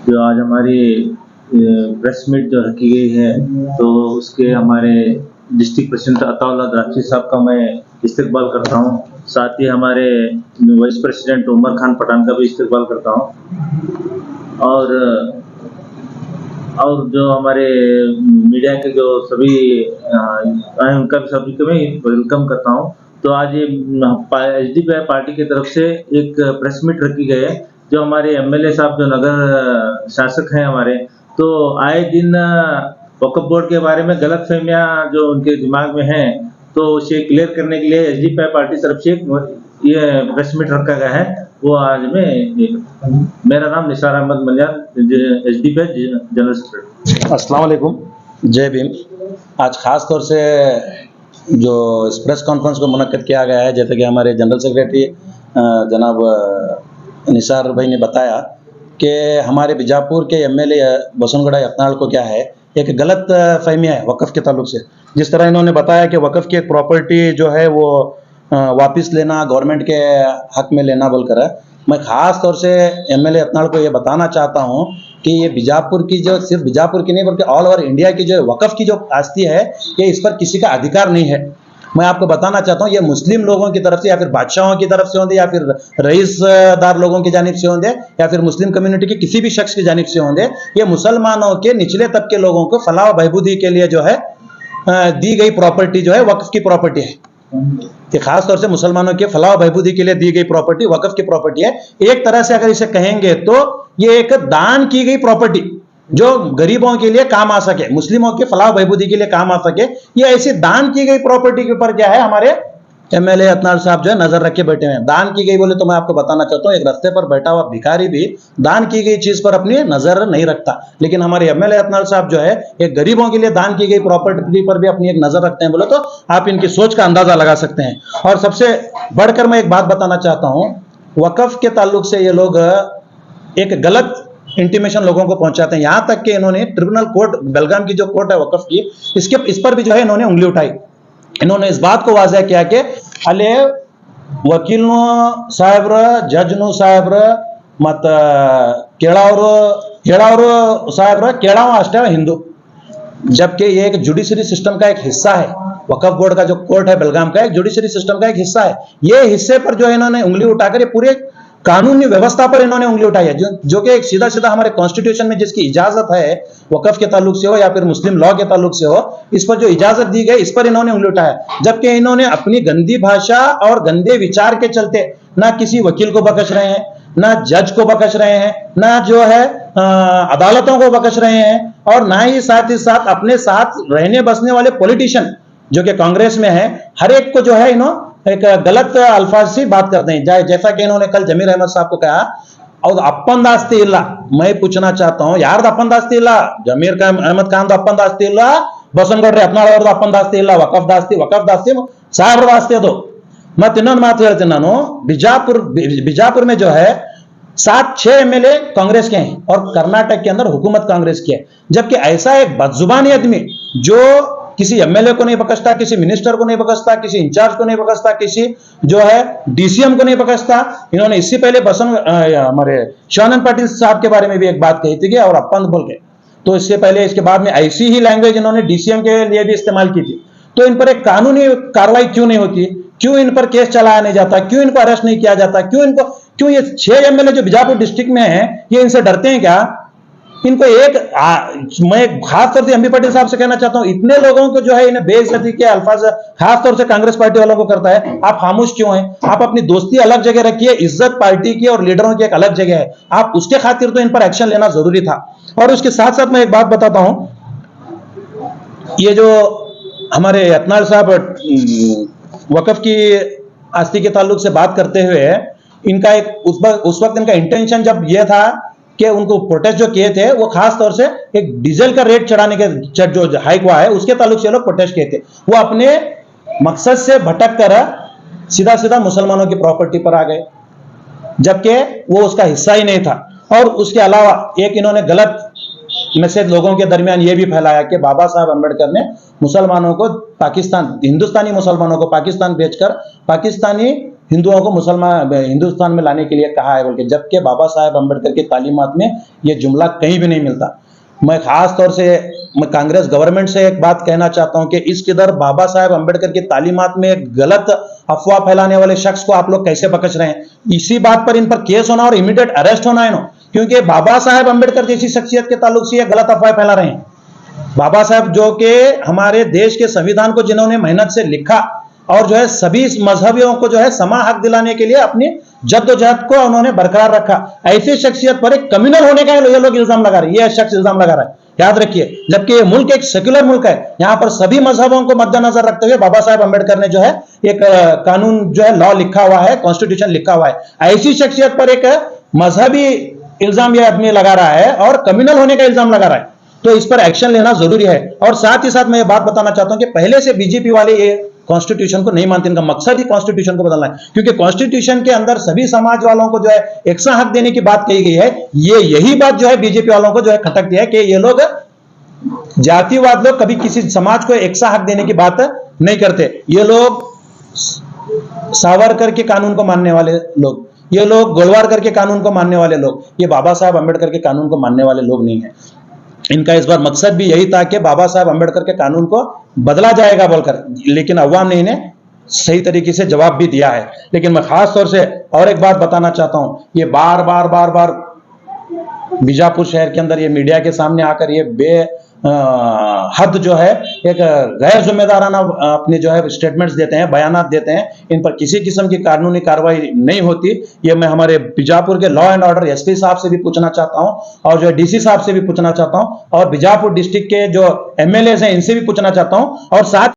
जो आज हमारी प्रेस मीट जो रखी गई है, तो उसके हमारे डिस्ट्रिक्ट प्रेसिडेंट अताउल्लाह द्राक्षी साहब का मैं इस्तकबाल करता हूँ। साथ ही हमारे वाइस प्रेसिडेंट उमर खान पठान का भी इस्तकबाल करता हूँ। और जो हमारे मीडिया के जो सभी आए उनका भी सभी को मैं वेलकम करता हूँ। तो आज ये एसडीपीआई पार्टी की तरफ से एक प्रेस मीट रखी गई है। जो हमारे एमएलए साहब जो नगर शासक हैं हमारे, तो आए दिन वक्फ बोर्ड के बारे में गलत फहमियाँ जो उनके दिमाग में हैं, तो उसे क्लियर करने के लिए एसडीपीआई पार्टी तरफ से ये प्रेस मीट रखा गया है। वो आज मेरा नाम Nisar Ahmed Maliyan, SDPI general secretary. अस्सलाम वालेकुम, जय भीम। आज खास तौर से जो इस प्रेस कॉन्फ्रेंस को मुनक्किद किया गया है, जैसे कि हमारे जनरल सेक्रेटरी जनाब निसार भाई ने बताया कि हमारे बीजापुर के एमएलए बसनगढ़ा यत्नाल को क्या है, एक गलत फहमिया है वक़्फ़ के ताल्लुक से। जिस तरह इन्होंने बताया कि वक़्फ़ की एक प्रॉपर्टी जो है वो वापस लेना, गवर्नमेंट के हक में लेना बोलकर है। मैं ख़ास तौर से एमएलए यत्नाल को ये बताना चाहता हूँ कि ये बीजापुर की जो, सिर्फ बीजापुर की नहीं बल्कि ऑल ओवर इंडिया की जो वक़्फ़ की जो आस्ती है, ये इस पर किसी का अधिकार नहीं है। मैं आपको बताना चाहता हूँ, ये मुस्लिम लोगों की तरफ से या फिर बादशाहों की तरफ से होंगे या फिर रईसदार लोगों की जानिब से होंगे या फिर मुस्लिम कम्युनिटी के किसी भी शख्स की जानिब से होंगे, ये मुसलमानों के निचले तबके लोगों को फलाह बहबूदी के लिए जो है दी गई प्रॉपर्टी जो है वक़्फ़ की प्रॉपर्टी है। कि खास तौर से मुसलमानों के फलाह बहबूदी के लिए दी गई प्रॉपर्टी वक़्फ़ की प्रॉपर्टी है। एक तरह से अगर इसे कहेंगे तो ये एक दान की गई प्रॉपर्टी जो गरीबों के लिए काम आ सके, मुस्लिमों के फलाह बहबूदी के लिए काम आ सके, ये ऐसी दान की गई प्रॉपर्टी के ऊपर क्या है, हमारे एमएलए यत्नाल साहब जो है नजर रख के बैठे हुए हैं। दान की गई बोले तो मैं आपको बताना चाहता हूँ, एक रास्ते पर बैठा हुआ भिखारी भी दान की गई चीज पर अपनी नजर नहीं रखता, लेकिन हमारे एमएलए यत्नाल साहब जो है एक गरीबों के लिए दान की गई प्रॉपर्टी पर भी अपनी एक नजर रखते हैं। बोले तो आप इनकी सोच का अंदाजा लगा सकते हैं। और सबसे बढ़कर मैं एक बात बताना चाहता हूँ, वक़्फ़ के ताल्लुक से ये लोग एक गलत इंटीमेशन लोगों को पहुंचाते हैं। यहां तक कि इन्होंने ट्रिब्यूनल कोर्ट, बेलगाम की जो कोर्ट है वक़्फ़ की, इस पर भी जो है इन्होंने उंगली उठाई। इन्होंने इस बात को वाज़ेह किया कि अले वकील साहब जज साहब मत केड़ावर साहब केड़ा अष्टे हिंदू, जबकि ये एक जुडिशरी सिस्टम का एक हिस्सा है। वक़्फ़ बोर्ड का जो कोर्ट है बेलगाम का एक जुडिशरी सिस्टम का एक हिस्सा है। ये हिस्से पर जो है इन्होंने उंगली उठाकर ये पूरे कानूनी व्यवस्था पर इन्होंने उंगली उठाई है, जो कि एक सीधा सीधा हमारे कॉन्स्टिट्यूशन में जिसकी इजाजत है, वक़्फ़ के ताल्लुक से हो या फिर मुस्लिम लॉ के ताल्लुक से हो, इस पर जो इजाजत दी गई इस पर इन्होंने उंगली उठाया। जबकि इन्होंने अपनी गंदी भाषा और गंदे विचार के चलते ना किसी वकील को बख्श रहे हैं, ना जज को बख्श रहे हैं, ना जो है अदालतों को बख्श रहे हैं, और ना ही साथ अपने साथ रहने बसने वाले पॉलिटिशियन जो कि कांग्रेस में है, हर एक को जो है इन्होंने एक गलत अल्फाज से बात करते हैं। जैसा कि इन्होंने कल जमीर अहमद साहब को कहा, और अपन दास्ती इल्ला, मैं पूछना चाहता हूं यार, अपन दास्ती इल्ला जमीर अहमद खान अपन दास्ती इल्ला बसनगढ़ अपना अपन दास्ती इल्ला वक़्फ़ दास्ती साहब दास्ती दो मत इन्होंने मात ಹೇಳ್ತೀನಿ ನಾನು। बीजापुर में जो है 7-6 एमएलए कांग्रेस के हैं और कर्नाटक के अंदर हुकूमत कांग्रेस की है। जबकि ऐसा एक बदजुबानी आदमी जो किसी एमएलए को नहीं बख्शता, किसी मिनिस्टर को नहीं बख्शता, किसी इंचार्ज को नहीं बख्शता, किसी जो है डीसीएम को नहीं बख्शता। इन्होंने इससे पहले हमारे शिवानंद पाटिल साहब के बारे में भी एक बात कही थी और अपन बोल के, तो इससे पहले इसके बाद में ऐसी ही लैंग्वेज इन्होंने डीसीएम के लिए भी इस्तेमाल की थी। तो इन पर एक कानूनी कार्रवाई क्यों नहीं होती, क्यों इन पर केस चलाया नहीं जाता, क्यों इनको अरेस्ट नहीं किया जाता, क्यों ये 6 एमएलए जो बीजापुर डिस्ट्रिक्ट में है ये इनसे डरते हैं क्या? इनको मैं खास तौर से एमपी पाटिल साहब से कहना चाहता हूं, इतने लोगों को जो है इन्हें बेइज्जती के अल्फाज खास तौर से कांग्रेस पार्टी वालों को करता है, आप खामोश क्यों हैं? आप अपनी दोस्ती अलग जगह रखिए, इज्जत पार्टी की और लीडरों की एक अलग जगह है। आप उसके खातिर तो इन पर एक्शन लेना जरूरी था। और उसके साथ साथ मैं एक बात बताता हूं, ये जो हमारे यत्नाल साहब वक़्फ़ की आस्ती के ताल्लुक से बात करते हुए, इनका एक उस वक्त इनका इंटेंशन जब यह था कि उनको प्रोटेस्ट जो किए थे वो खास तौर से एक डीजल का रेट चढ़ाने के जो हाइक हुआ है उसके ताल्लुक से लोग प्रोटेस्ट किए थे। वो अपने मकसद से भटक कर सीधा मुसलमानों की प्रॉपर्टी पर आ गए, जबकि वो उसका हिस्सा ही नहीं था। और उसके अलावा एक इन्होंने गलत मैसेज लोगों के दरमियान ये भी फैलाया कि बाबा साहब अम्बेडकर ने मुसलमानों को हिंदुस्तानी मुसलमानों को पाकिस्तान भेजकर पाकिस्तानी हिंदुओं को मुसलमान हिंदुस्तान में लाने के लिए कहा है बोल के, जबकि बाबा साहेब अम्बेडकर की तालीमात में ये जुमला कहीं भी नहीं मिलता। मैं खास तौर से मैं कांग्रेस गवर्नमेंट से एक बात कहना चाहता हूं कि इस किधर बाबा साहेब अम्बेडकर की तालीमात में एक गलत अफवाह फैलाने वाले शख्स को आप लोग कैसे पकड़ रहे हैं। इसी बात पर इन पर केस होना और इमीडिएट अरेस्ट होना है ना, क्योंकि बाबा साहेब अम्बेडकर जैसी शख्सियत के ताल्लुक से ये गलत अफवाह फैला रहे हैं। बाबा साहब जो कि हमारे देश के संविधान को जिन्होंने मेहनत से लिखा और जो है सभी मजहबियों को जो है समान हक दिलाने के लिए अपनी जद्दोजहद को उन्होंने बरकरार रखा, ऐसी शख्सियत पर एक कम्युनल होने का ये लोग इल्जाम लगा रहे हैं, ये शख्स इल्जाम लगा रहा है। याद रखिए, जबकि ये मुल्क एक सेक्युलर मुल्क है, यहां पर सभी मजहबों को मद्देनजर रखते हुए बाबा साहेब अम्बेडकर ने जो है एक कानून जो है लॉ लिखा हुआ है, कॉन्स्टिट्यूशन लिखा हुआ है। ऐसी शख्सियत पर एक मजहबी इल्जाम ये आदमी लगा रहा है और कम्युनल होने का इल्जाम लगा रहा है, तो इस पर एक्शन लेना जरूरी है। और साथ ही साथ मैं ये बात बताना चाहता हूं कि पहले से बीजेपी वाले ये कॉन्स्टिट्यूशन को नहीं मानते, इनका मकसद ही कॉन्स्टिट्यूशन को बदलना है, क्योंकि कॉन्स्टिट्यूशन के अंदर सभी समाज वालों को जो है एक सा हक देने की बात कही गई है। ये यही बात जो है बीजेपी वालों को जो है खटकती है कि ये लोग जातिवाद लोग कभी किसी समाज को एक सा हक देने की बात नहीं करते। ये लोग सावरकर के कानून को मानने वाले लोग, ये लोग गोलवारकर के कानून को मानने वाले लोग, ये बाबा साहब अम्बेडकर के कानून को मानने वाले लोग नहीं है। इनका इस बार मकसद भी यही था कि बाबा साहब अम्बेडकर के कानून को बदला जाएगा बोलकर, लेकिन अवाम ने इन्हें सही तरीके से जवाब भी दिया है। लेकिन मैं खास तौर से और एक बात बताना चाहता हूं, ये बार बार बीजापुर शहर के अंदर ये मीडिया के सामने आकर ये हद जो है एक गैर जिम्मेदाराना अपने जो है स्टेटमेंट्स देते हैं, बयानात देते हैं, इन पर किसी किस्म की कानूनी कार्रवाई नहीं होती। ये मैं हमारे बीजापुर के लॉ एंड ऑर्डर एसपी साहब से भी पूछना चाहता हूं और जो डीसी साहब से भी पूछना चाहता हूं और बीजापुर डिस्ट्रिक्ट के जो एमएलए हैं इनसे भी पूछना चाहता हूं और साथ